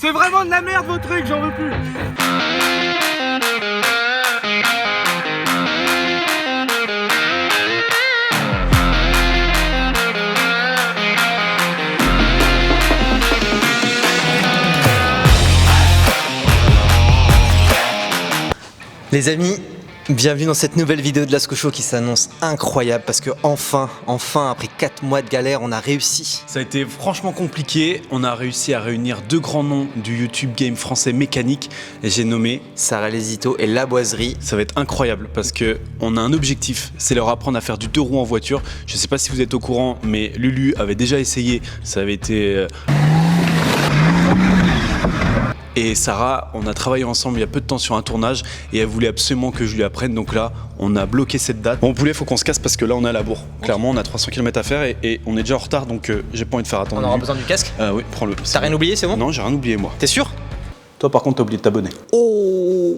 C'est vraiment de la merde vos trucs, j'en veux plus. Les amis, bienvenue dans cette nouvelle vidéo de Lascaux Show qui s'annonce incroyable parce que enfin, après 4 mois de galère, on a réussi. Ça a été franchement compliqué, on a réussi à réunir deux grands noms du YouTube game français mécanique et j'ai nommé Sarah Lesito et La Boiserie. Ça va être incroyable parce que on a un objectif, c'est leur apprendre à faire du 2 roues en voiture. Je sais pas si vous êtes au courant, mais Lulu avait déjà essayé, ça avait été... Et Sarah, on a travaillé ensemble il y a peu de temps sur un tournage et elle voulait absolument que je lui apprenne, donc là on a bloqué cette date. Bon poulet, faut qu'on se casse parce que là on est à la bourre. Clairement on a 300 km à faire et on est déjà en retard, donc j'ai pas envie de faire attendre. On aura besoin du casque? Oui, prends-le. T'as rien oublié, c'est bon? Non, j'ai rien oublié moi. T'es sûr? Toi par contre t'as oublié de t'abonner. Oh.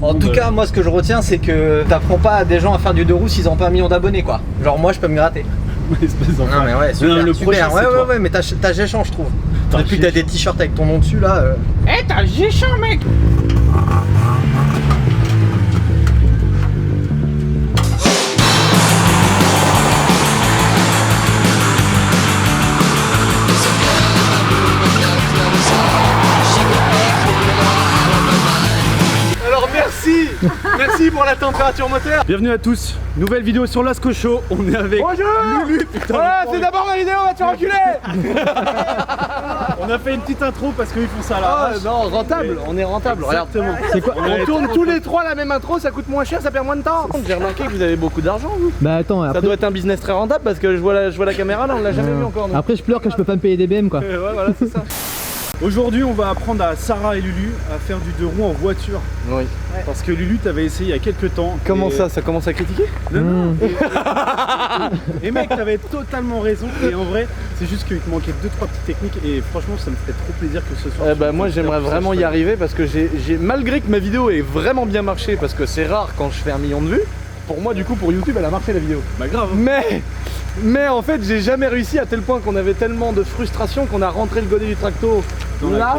En tout cas, moi ce que je retiens c'est que t'apprends pas à des gens à faire du 2 roues s'ils ont pas 1 million d'abonnés quoi. Genre moi je peux me gratter. Non mais ouais, super, le super. prochain, Ouais, mais t'as géchant je trouve. Depuis que t'as des t-shirts avec ton nom dessus là. Eh, t'as géchant mec. Alors merci pour la température moteur. Bienvenue à tous, nouvelle vidéo sur Lascaux Show, on est avec Lulu, putain. Voilà, c'est d'abord ma vidéo, va te faire reculer. On a fait une petite intro parce qu'ils font ça à la Non, rentable, on est rentable. Regarde. C'est quoi? On tourne tous les trois la même intro, ça coûte moins cher, ça perd moins de temps. J'ai remarqué que vous avez beaucoup d'argent vous. Bah attends, Ça après, doit être un business très rentable parce que je vois la caméra là, on l'a jamais vu encore. nous. après je pleure que je peux pas me payer des BM quoi. Ouais, voilà, c'est ça. Aujourd'hui on va apprendre à Sarah et Lulu à faire du 2 roues en voiture. Oui. Parce que Lulu t'avais essayé il y a quelques temps. Comment et... ça commence à critiquer? Non. Et mec, t'avais totalement raison. Et en vrai, c'est juste qu'il te manquait 2-3 petites techniques. Et franchement, ça me fait trop plaisir que ce soit. Moi j'aimerais vraiment y arriver parce que malgré que ma vidéo ait vraiment bien marché, parce que c'est rare quand je fais 1 million de vues, pour moi du coup pour YouTube elle a marché la vidéo. Bah grave. Mais en fait j'ai jamais réussi à tel point qu'on avait tellement de frustration qu'on a rentré le godet du tracto Dans la là.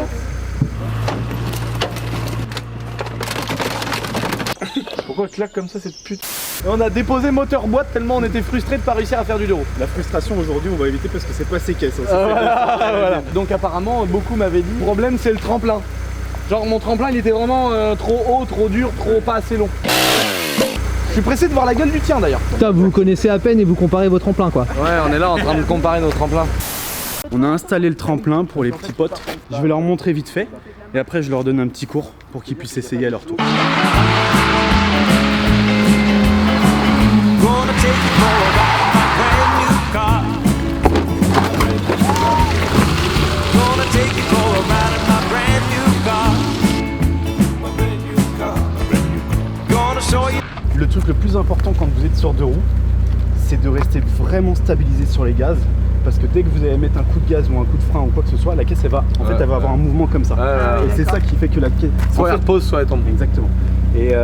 Pourquoi elle claque comme ça cette pute? Et on a déposé moteur boîte tellement on était frustré de pas réussir à faire du 2 roues. La frustration aujourd'hui, on va éviter parce que c'est pas ses caisses. Voilà. Donc apparemment beaucoup m'avaient dit le problème c'est le tremplin. Genre mon tremplin il était vraiment trop haut, trop dur, trop pas assez long. Je suis pressé de voir la gueule du tien d'ailleurs. Putain, vous vous connaissez à peine et vous comparez vos tremplins quoi. Ouais, on est là en train de comparer nos tremplins. On a installé le tremplin pour les petits potes. Je vais leur montrer vite fait. Et après, je leur donne un petit cours pour qu'ils puissent essayer à leur tour. Le truc le plus important quand vous êtes sur 2 roues, c'est de rester vraiment stabilisé sur les gaz. Parce que dès que vous allez mettre un coup de gaz ou un coup de frein ou quoi que ce soit, la caisse elle va, elle va avoir un mouvement comme ça. Et c'est ça qui fait que la caisse... Soit elle repose, soit elle tombe. Exactement. Et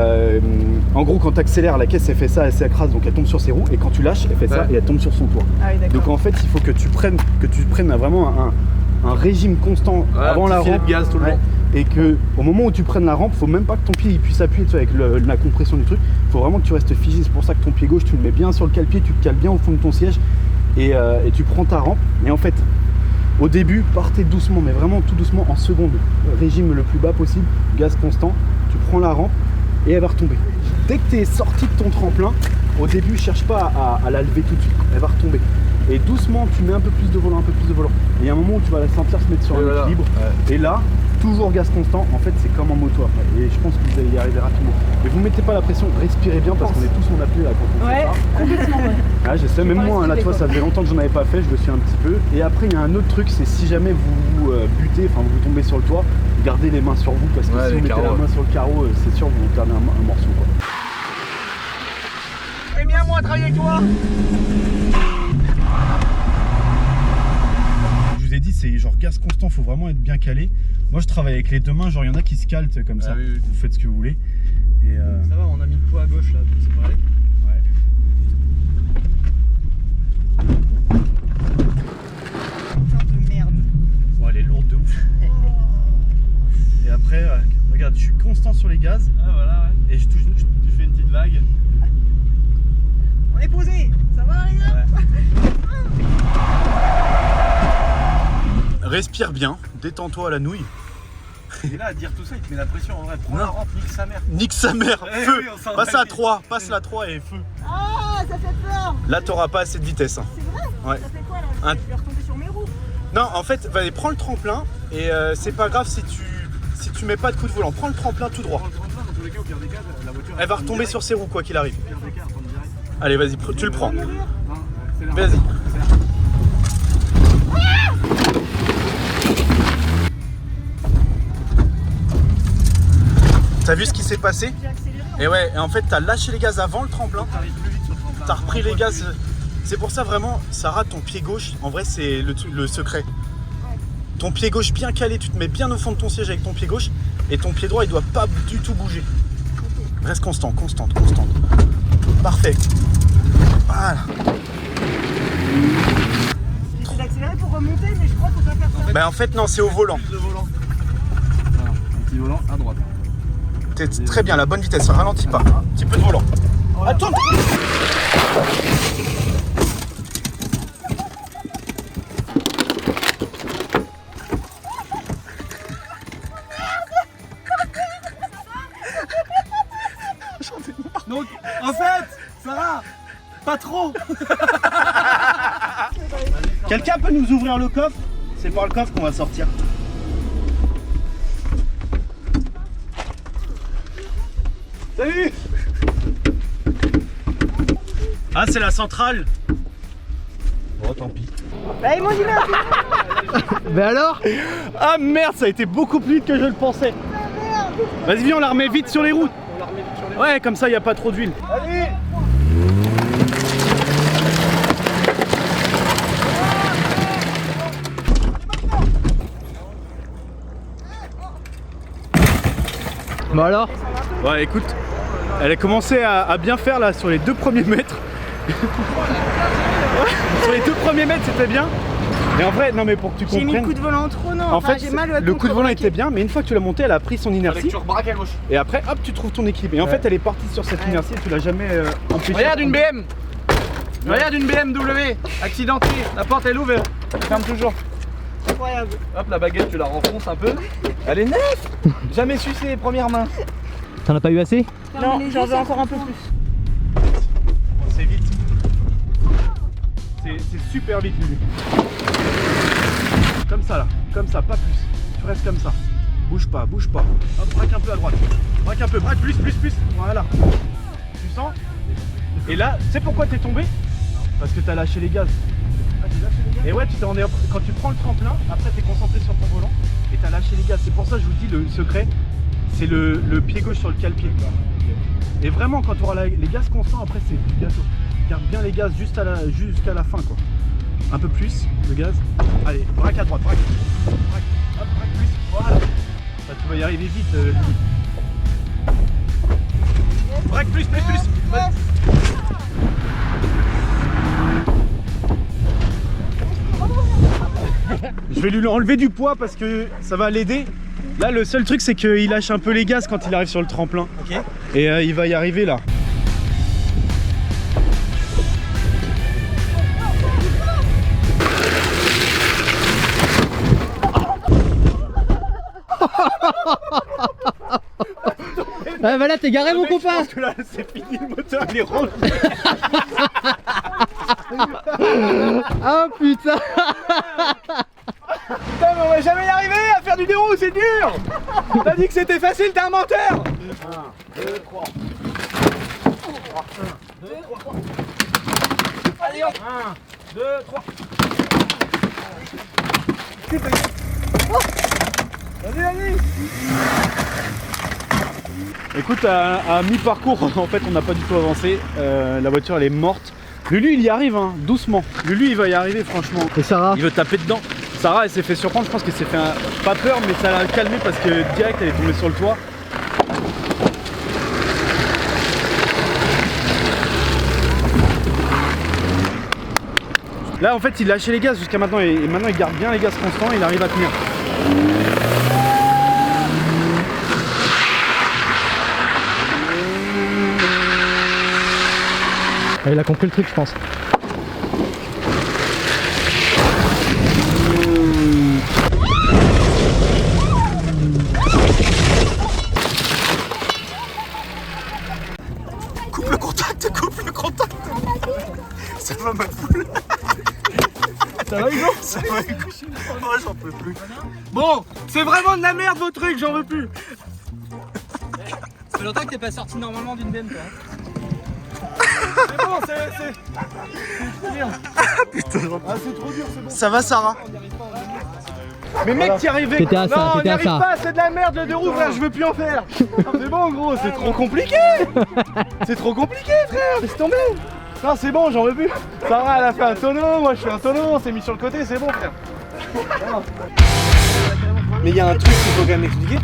en gros, quand tu accélères, la caisse elle fait ça, elle s'écrase, donc elle tombe sur ses roues. Et quand tu lâches, elle fait ça et elle tombe sur son toit. Ah oui, donc en fait, il faut que tu prennes vraiment un régime constant avant la rampe. De gaz tout le long. Et que au moment où tu prennes la rampe, faut même pas que ton pied il puisse appuyer avec la compression du truc. Faut vraiment que tu restes figé. C'est pour ça que ton pied gauche, tu le mets bien sur le cale-pied, tu te cales bien au fond de ton siège et tu prends ta rampe. Et en fait, au début, partez doucement, mais vraiment tout doucement en seconde. Régime le plus bas possible, gaz constant. Tu prends la rampe et elle va retomber. Dès que tu es sorti de ton tremplin, au début, cherche pas à la lever tout de suite. Elle va retomber. Et doucement, tu mets un peu plus de volant, Et il y a un moment où tu vas la sentir se mettre sur un équilibre. Et là, toujours gaz constant, en fait c'est comme en moto après. Et je pense que vous allez y arriver rapidement. Mais vous mettez pas la pression, respirez bien parce qu'on est tous en appui là quand on fait ça. Complètement, ouais. Ah, je sais, même moi, là, tu vois, ça faisait longtemps que j'en avais pas fait, je le suis un petit peu. Et après, il y a un autre truc, c'est si jamais vous butez, enfin vous tombez sur le toit, gardez les mains sur vous parce que si vous mettez la main sur le carreau, c'est sûr, vous perdez un morceau quoi. Fais bien moi travailler avec toi. Je vous ai dit, c'est genre gaz constant, faut vraiment être bien calé. Moi, je travaille avec les deux mains, genre il y en a qui se calent comme ça. Oui. Vous faites ce que vous voulez. Et Ça va, on a mis le poids à gauche là, donc ça devrait aller. ouais. Putain de merde. constant sur les gaz. Ah voilà, ouais. Et je fais une petite vague. On est posé, ça va les gars? Respire bien, détends-toi à la nouille. Et là, à dire tout ça, il te met la pression en vrai. Prends la rampe, nique sa mère. Nique sa mère, Eh feu. oui, on s'en Passe va. à 3, passe la 3 et feu. Ah, ça fait peur. Là, t'auras pas assez de vitesse. Hein. C'est vrai? Ouais. Ça fait quoi là? Un- Je vais retomber sur mes roues. Non, en fait, vas-y, prends le tremplin et c'est pas grave si tu mets pas de coup de volant. Prends le tremplin tout droit. Dans tous les cas, au pire des cas, la voiture. Elle va retomber sur ses roues quoi qu'il arrive. Au pire des cas, elle tombe direct. Allez, vas-y, tu le prends. Non, accélère. Vas-y. T'as vu ce qui s'est passé? J'ai accéléré. Et ouais, et en fait, t'as lâché les gaz avant le tremplin. T'arrives plus vite sur le tremplin. T'as repris les gaz. C'est pour ça vraiment, Sarah, ton pied gauche, en vrai, c'est le secret. Ton pied gauche bien calé, tu te mets bien au fond de ton siège avec ton pied gauche. Et ton pied droit, il doit pas du tout bouger. Reste constant, constante. Parfait. Voilà. J'essaie d'accélérer pour remonter, mais je crois qu'il faut pas faire ça. Bah en fait, non, c'est au volant. Plus de volant. Voilà, un petit volant à droite. T'es très bien, la bonne vitesse, ralentis pas. Un petit peu de volant. Attends. Donc, en fait, Sarah, pas trop. Quelqu'un peut nous ouvrir le coffre? C'est par le coffre qu'on va sortir. Salut. Ah, c'est la centrale. Oh, tant pis. Bah, ils m'ont dit merde. Mais alors? Ah merde, ça a été beaucoup plus vite que je le pensais. Vas-y, viens, on la remet vite sur les routes. Ouais, comme ça, il n'y a pas trop d'huile. Allez. Bah alors? Ouais, écoute, elle a commencé à bien faire là sur les 2 premiers mètres. Sur les 2 premiers mètres, c'était bien. Et en vrai, non mais pour que tu J'ai mis le comprennes, coup de volant trop, non. en Enfin, fait, j'ai mal le coup de volant était bien, mais une fois que tu l'as monté, elle a pris son Fallait inertie. que tu rebraques à gauche. Et après, hop, tu trouves ton équilibre. Et en fait, elle est partie sur cette inertie et tu l'as jamais empêchée. Regarde une BM. Regarde une BMW. Accidentée. La porte elle ouvre. Elle ferme toujours. Incroyable. Hop, la baguette, tu la renfonces un peu. Elle est neuve. Jamais sucée, première main. T'en as pas eu assez? Non, j'en veux encore un peu plus. C'est vite. C'est super vite, Lulu. Comme ça là, comme ça, pas plus. Tu restes comme ça. Bouge pas, bouge pas. Hop, braque un peu à droite. Braque un peu, braque plus. Voilà. Tu sens? Et là, tu sais pourquoi t'es tombé? Parce que t'as lâché les gaz. Et ouais, quand tu prends le tremplin, après t'es concentré sur ton volant et t'as lâché les gaz. C'est pour ça que je vous dis le secret, c'est le pied gauche sur le cale-pied. Et vraiment, quand tu auras les gaz constants, après c'est du gâteau. Garde bien les gaz jusqu'à la fin quoi. Un peu plus de gaz. Allez, braque à droite, braque. Hop, braque plus. Voilà. Ça, tu vas y arriver vite. Braque plus. Vas-y. Je vais lui enlever du poids parce que ça va l'aider. Là, le seul truc, c'est qu'il lâche un peu les gaz quand il arrive sur le tremplin. Ok. Et il va y arriver là. Ah bah là t'es garé mon copain. Parce que là, c'est fini, le moteur il est rangé. Ah putain. Putain, mais on va jamais y arriver à faire du déroulé, c'est dur. T'as dit que c'était facile, t'es un menteur. 1, 2, 3. 1, 2, 3. Allez hop. 1, 2, 3. Vas-y. Écoute, à mi-parcours, en fait, on n'a pas du tout avancé. La voiture, elle est morte. Lulu, il y arrive, hein, doucement. Lulu, il va y arriver, franchement. Et Sarah? Il veut taper dedans. Sarah, elle s'est fait surprendre. Je pense qu'elle s'est fait pas peur, mais ça l'a calmé parce que direct, elle est tombée sur le toit. Là, en fait, il lâchait les gaz jusqu'à maintenant. Et maintenant, il garde bien les gaz constants. Il arrive à tenir. Ah, il a compris le truc, je pense. Coupe le contact, coupe le contact. Ça va ma poule. Ça va Hugo? Ça va Hugo. Moi j'en peux plus. Bon, c'est vraiment de la merde vos trucs, j'en veux plus. Ça fait longtemps que t'es pas sorti normalement d'une benne, toi. C'est bon, c'est bien. Putain, Ah, c'est trop dur, c'est bon. ça va Sarah? Mais mec, t'y arrivais. T'étais à ça, Non, on t'étais n'y à arrive ça. pas, c'est de la merde le deux roues, frère, je veux plus en faire. C'est bon, gros, c'est trop compliqué. C'est trop compliqué, frère, laisse tomber. Non, c'est bon, j'en veux plus. Sarah, elle a fait un tonneau, moi je fais un tonneau, on s'est mis sur le côté, c'est bon, frère. Mais il y a un truc qu'il faut quand même expliquer.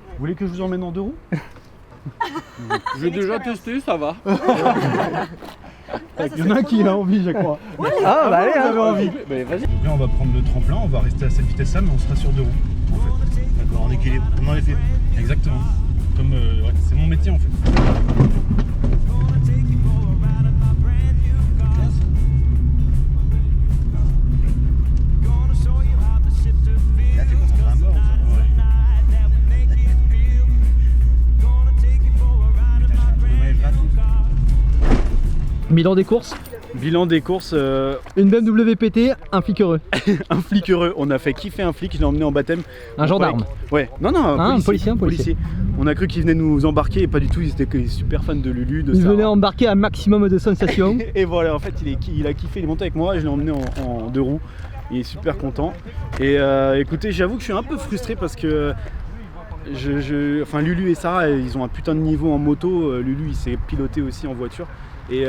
Vous voulez que je vous emmène en deux roues? J'ai déjà testé, ça va. Il y en a un qui a envie, je crois. Ah, bah allez, vous avez envie. Mais vas-y. Là, on va prendre le tremplin, on va rester à cette vitesse-là, mais on sera sur deux roues, en fait. D'accord, en équilibre, comme dans les films. Exactement. Comme, ouais, c'est mon métier, en fait. Là, t'es concentré à mort, ou ça? Ouais. Bilan des courses. Bilan des courses, Une BMW PT, un flic heureux. un flic heureux. On a fait kiffer un flic, je l'ai emmené en baptême. Un gendarme. Ouais, non, non, un policier. On a cru qu'il venait nous embarquer et pas du tout, ils étaient super fans de Lulu, de Il Sarah. venait embarquer un maximum de sensations. Et voilà, en fait, il a kiffé, il est monté avec moi et je l'ai emmené en deux roues. Il est super content. Et écoutez, j'avoue que je suis un peu frustré parce que enfin, Lulu et Sarah, ils ont un putain de niveau en moto. Lulu, il s'est piloté aussi en voiture. Et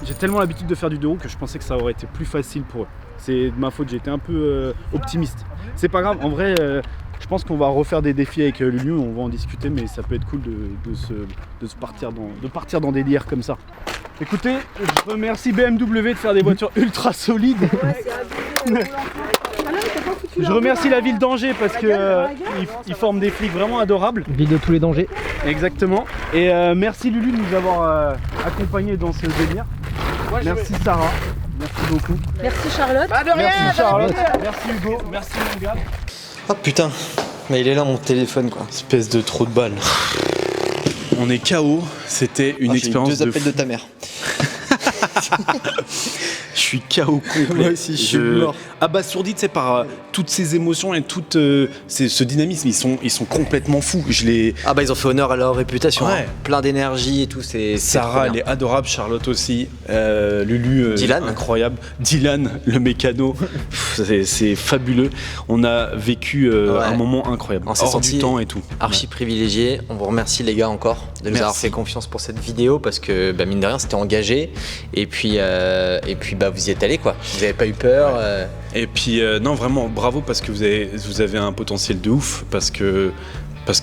j'ai tellement l'habitude de faire du deux roues que je pensais que ça aurait été plus facile pour eux. C'est de ma faute, j'ai été un peu optimiste. C'est pas grave, en vrai, je pense qu'on va refaire des défis avec Lulu, on va en discuter, mais ça peut être cool de partir dans des lières comme ça. Écoutez, je remercie BMW de faire des voitures ultra solides. Je remercie la ville d'Angers parce qu'ils forment des flics vraiment adorables. Ville de tous les dangers. Exactement. Et merci Lulu de nous avoir accompagnés dans ce délire. Merci Sarah. Merci beaucoup. Merci Charlotte. Merci Charlotte. Merci Hugo. Merci mon gars. Oh putain, mais il est là mon téléphone quoi. Espèce de trou de balle. On est KO. C'était une expérience deux de appels fou. de ta mère. Je suis KO complet. Moi aussi, je suis mort. Abasourdi, tu sais, par toutes ces émotions et tout ce dynamisme. Ils sont complètement fous. Ah bah ils ont fait honneur à leur réputation. Ouais. Hein. Plein d'énergie et tout. C'est Sarah, elle est adorable. Charlotte aussi. Lulu, Dylan. incroyable. Dylan, le mécano. C'est fabuleux. On a vécu un moment incroyable. On s'est Hors senti du temps et tout. archi privilégié. On vous remercie les gars encore de nous avoir fait confiance pour cette vidéo parce que bah, mine de rien c'était engagé et puis bah vous y êtes allés quoi. Vous avez pas eu peur. Et puis non vraiment bravo parce que vous avez un potentiel de ouf parce que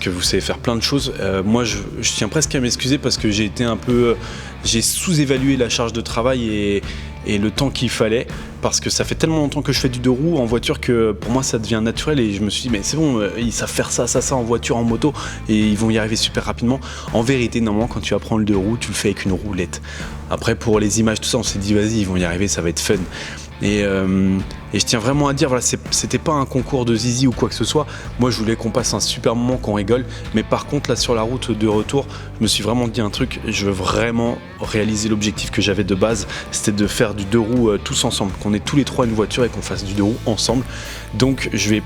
vous savez faire plein de choses. Moi je tiens presque à m'excuser parce que j'ai sous-évalué la charge de travail et le temps qu'il fallait parce que ça fait tellement longtemps que je fais du deux roues en voiture que pour moi ça devient naturel et je me suis dit mais c'est bon, ils savent faire ça en voiture, en moto et ils vont y arriver super rapidement. En vérité normalement quand tu apprends le deux roues tu le fais avec une roulette. Après pour les images tout ça on s'est dit vas-y ils vont y arriver, ça va être fun. Et je tiens vraiment à dire, voilà, c'était pas un concours de zizi ou quoi que ce soit. Moi, je voulais qu'on passe un super moment, qu'on rigole. Mais par contre, là, sur la route de retour, je me suis vraiment dit un truc. Je veux vraiment réaliser l'objectif que j'avais de base. C'était de faire du 2 roues tous ensemble. Qu'on ait tous les 3 une voiture et qu'on fasse du 2 roues ensemble. Donc, je vais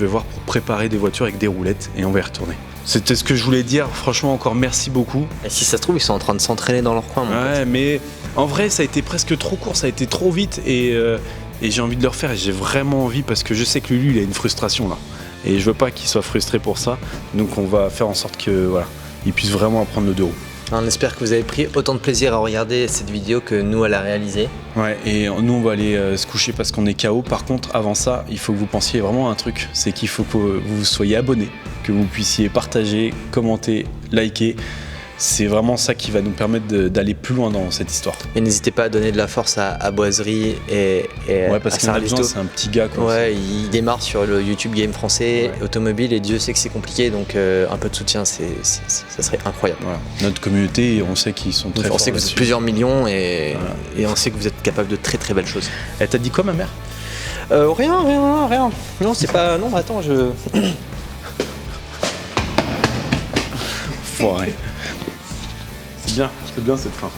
voir pour préparer des voitures avec des roulettes et on va y retourner. C'était ce que je voulais dire. Franchement, encore merci beaucoup. Et si ça se trouve, ils sont en train de s'entraîner dans leur coin. Ouais, mais en vrai, ça a été presque trop court, ça a été trop vite et j'ai envie de le refaire et j'ai vraiment envie parce que je sais que Lulu, il a une frustration là. Et je veux pas qu'il soit frustré pour ça. Donc on va faire en sorte que voilà, il puisse vraiment apprendre le 2 roues. On espère que vous avez pris autant de plaisir à regarder cette vidéo que nous à la réaliser. Ouais, et nous on va aller se coucher parce qu'on est KO. Par contre, avant ça, il faut que vous pensiez vraiment à un truc, c'est qu'il faut que vous soyez abonnés, que vous puissiez partager, commenter, liker. C'est vraiment ça qui va nous permettre d'aller plus loin dans cette histoire. Et n'hésitez pas à donner de la force à Boiserie et ouais, parce à qu'on a besoin, Saralisto. c'est un petit gars quoi. Ouais, il démarre sur le YouTube Game français, Ouais. automobile, et Dieu sait que c'est compliqué, donc un peu de soutien, ça serait incroyable. Voilà. Notre communauté, on sait qu'ils sont très On forts sait que vous êtes là-dessus. plusieurs millions et Voilà. on sait que vous êtes capable de très très belles choses. Elle t'a dit quoi ma mère? Rien. Non, c'est pas. Non, attends, je. Foiré. C'est bien cette fin.